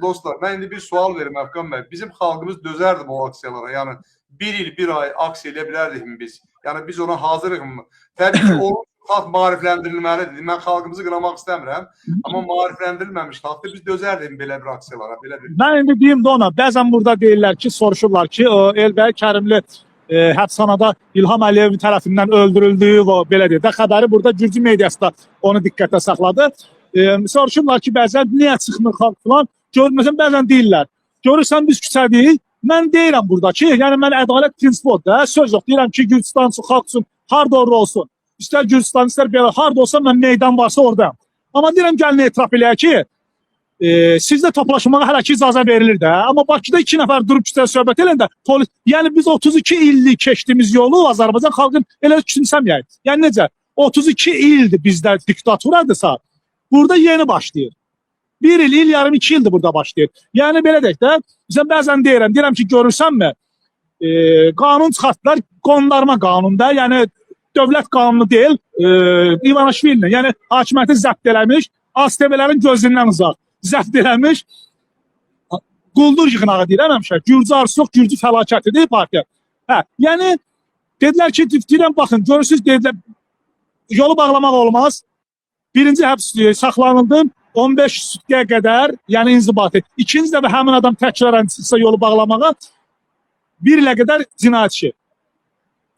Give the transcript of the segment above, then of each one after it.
dostlar, mən indi bir sual verim Əfqan bəy. Bizim xalqımız dözərdi bu aksiyalara. Yəni bir il, bir ay aksiya elə bilərdikmi biz? Yəni biz ona hazırıq mı? Təbii ki, o xalq maarifləndirilməlidir. Mən xalqımızı qınamaq istəmirəm, amma maarifləndirilməmiş xalqda biz dözərdik belə bir aksiyalara, belə bir. Mən indi deyim də ona, bəzən burada deyirlər ki, soruşurlar ki, o Elbəy Kərimli həbsxanada İlham Əliyev tərəfindən öldürüldüyü və belə deyir də xəbəri burada Gürcü mediası da onu diqqətə saxladı. Soruşurlar ki, bəzən niyə çıxmır xalq falan? Görməsən bəzən deyirlər. Görürsən biz küçədəyik. Mən deyirəm burada ki, yəni mən ədalət prinsipi odur da, söz yox. Deyirəm ki, Gürcistan üçün, xalq üçün harda olsun. İstər Gürcistan, istər belə harda olsa mən meydan varsa oradayım. Amma deyirəm gəlin etiraf eləyək ki, sizdə toplaşmağa hələ ki icazə verilir də. Amma Bakıda 2 nəfər durub küçədə söhbət eləndə polis, yəni biz 32 illik keçdiyimiz yolu Azərbaycan xalqın elə küçümsəməyək. Yəni necə? 32 ildir bizdə diktaturadısa, burada yeni başlayır. 1 il, yarım 2 ildir burada başlayır. Yəni belə deyək də, bizə bəzən deyirəm ki, görürsənmi? Qanun çıxartdılar, qondarma qanunda, yəni dövlət qanunu deyil, İvanişvilini, yəni hakimiyyəti zəbt eləmiş, ASTV-lerin gözündən uzaq, zəbt eləmiş, quldur yığınağı deyirəm həmişə, Gürcü arzuq, Gürcü fəlakətidir partiya. Yəni, dedilər ki, deyirəm, baxın, görürsünüz, dedilər, yolu bağlamaq olmaz, birinci həbs saxlanıldım, 15 sütqəyə qədər, yəni inzibatı. İkinci dəfə həmin adam təkrarən çıxsa yolu bağlamağa 1 ilə qədər cinayət işi.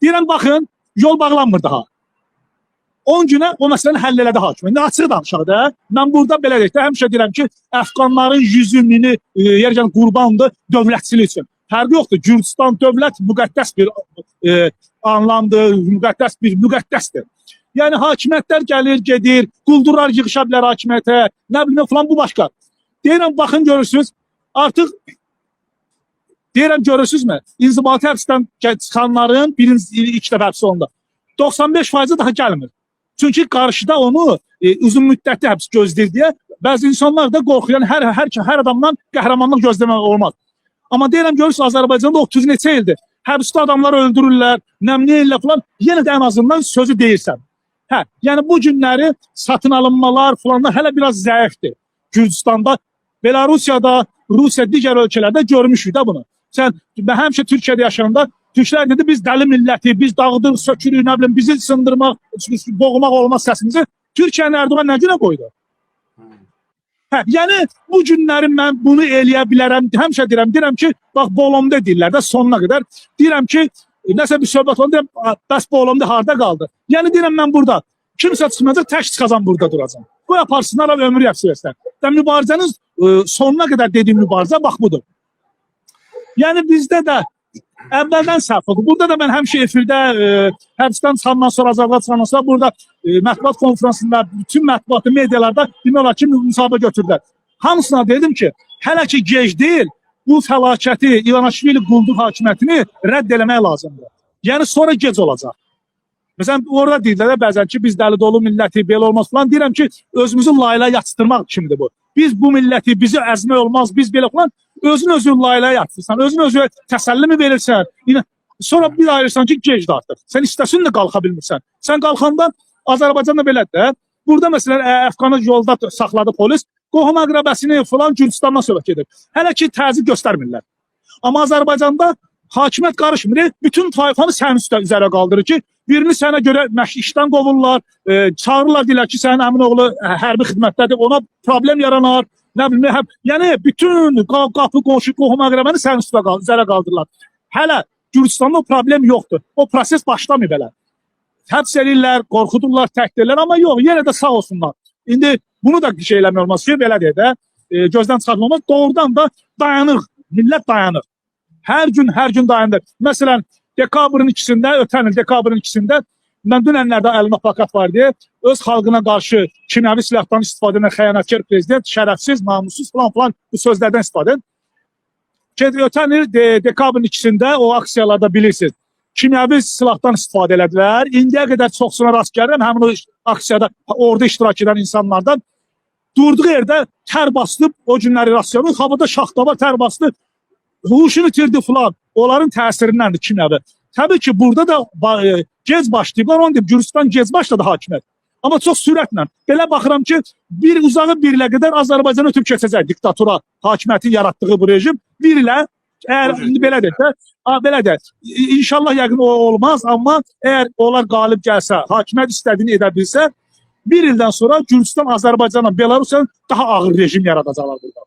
Deyirəm, baxın, yol bağlanmır daha. 10 günə o məsələni həll elədi hakim. İndi açıq danışaq da. Mən burada belə deyək də, həmişə deyirəm ki, Əfqanların 100-ünü yergən qurbandır dövlətçilik üçün. Fərqi yoxdur. Gürcistan dövlət müqəddəs bir anlamdır, müqəddəsdir. Yəni hakimiyyətlər gəlir, gedir, quldurlar yığışa bilər hakimiyyətə, nə bilim falan, bu başqa. Deyirəm, baxın görürsünüz, artıq deyirəm, görürsünüzmü? İnzibati həbsdən çıxanların ilk dəfə həbs olundu. 95% daha gəlmir. Çünki qarşıda onu uzun müddətli həbs gözləyir deyə bəzi insanlar da qorxur. Yəni hər adamdan qəhrəmanlıq gözləmək olmaz. Amma deyirəm, görürsünüz, Azərbaycanda 30 neçə ildir. Həbsdə adamlar öldürürlər, nəmliyirlər falan. Yenə də ən azından sözü deyirsən. Yəni bu günləri satın alınmalar falanlar hələ biraz zəifdir. Gürcistanda, Belarusiyada, Rusiya, digər ölkələrdə görmüşük də bunu. Sən həmişə Türkiyədə yaşayanda Türklər dedi, biz dəli milləti, biz dağıdıq, sökürük, nə bilim, bizi sındırmaq, boğmaq olmaz səsimizi. Türkiyənin Erdoğan nə günə qoydu? Yəni bu günləri mən bunu eləyə bilərəm, həmişə deyirəm ki, bax, Bolomda deyirlər də sonuna qədər. Deyirəm ki, nəsə bir söhbət oldu, bəs Bolomda harada qaldı? Yəni deyirəm, mən burada, kimsə çıxmayacaq, tək çıxacam burada duracam. Qoy aparsınlar, ömür yapsı versinlər. Mübarizənin sonuna qədər dediyim mübarizə, bax, budur. Yəni bizdə də əvvəldən səhv oldu. Burada da mən həmişə efirdə həbsdən çıxandan sonra, Azərbaycan çıxandan sonra burada mətbuat konferansında, bütün mətbuatı, medialarda demək olar ki, müsahibə götürdülər. Hamısına dedim ki, hələ ki gec deyil, bu fəlakəti, İvanişvili quldur hakimiyyətini rədd eləmək lazımdır. Yəni sonra gec olacaq. Məsələn, orada deyirlər bəzən ki, biz dəli dolu milləti, belə olmaz falan. Deyirəm ki, özümüzü layla yatışdırmaq kimdir bu? Biz bu milləti, bizi əzmək olmaz, biz belə falan. Özün layla yatırsan, özün təsəlli mi verirsən? Sonra bir ayırsan ki, gecdir artıq. Sən istəsin də qalxa bilmirsən. Sən qalxanda Azərbaycanda belədir. Burada məsələn, Əfqanı yolda saxladı polis, qohum əqrəbəsini falan Gürcistandan söhbət edir. Hələ ki, təzyiq göstərmirlər. Amma Azərbaycanda hakimiyyət qarışmır. Bütün tayfanı sənin üzərə qaldırır ki, birini sənə görə işdən qovurlar, çağırırlar, deyirlər ki, sənin əmin oğlu hərbi xidmətdədir, ona problem yaranar. Nə bilim, yəni bütün qapı, qonşu, qohum əqrəbəni sənin üzərə qaldırırlar. Hələ Gürcistanda o problem yoxdur. O proses başlamıyor belə. Həbs edirlər, qorxudurlar, təkdirlər, amma yox, yenə də sağ olsunlar. İndi bunu da şey eləmək olmaz ki, belə deyə də, gözdən çıxartılmaz. Doğrudan da dayanır, millət dayanır. Hər gün dayanır. Məsələn, dekabrın 2-sində, ötən il dekabrın 2-sində, mən dünənlərdə əlimə plakat var deyə, öz xalqına qarşı kimyəvi silahdan istifadə edən xəyanətkar prezident, şərəfsiz, namussuz falan bu sözlərdən istifadə edir. Ötən il dekabrın 2-sində o aksiyalarda bilirsiniz, kimyəvi silahdan istifadə elədilər. İndiyə qədər çoxsuna rast gəlirəm, həmin o aksiyada orada iştirak edən insanlardan durduğu yerdə tər basılıb, o günləri rast gəlirəm, havada şaxta var, tər basılıb, huşunu itirdi falan. Onların təsirindəndir kimyəvi. Təbii ki, burada da gec başlayıblar, onu deyib, Gürcistan gec başladı hakimiyyət. Amma çox sürətlə. Belə baxıram ki, uzağı bir ilə qədər Azərbaycan ötüb keçəcək diktatura hakimiyyətin yaratdığı bu rejim. Bir ilə əgər indi belə desə, belə də inşallah yəqin o olmaz, amma əgər onlar qalib gəlsə, hakimiyyət istədiyini edə bilsə, bir ildən sonra Gürcüstan, Azərbaycanla Belarusiyanın daha ağır rejim yaradacaqlar burada.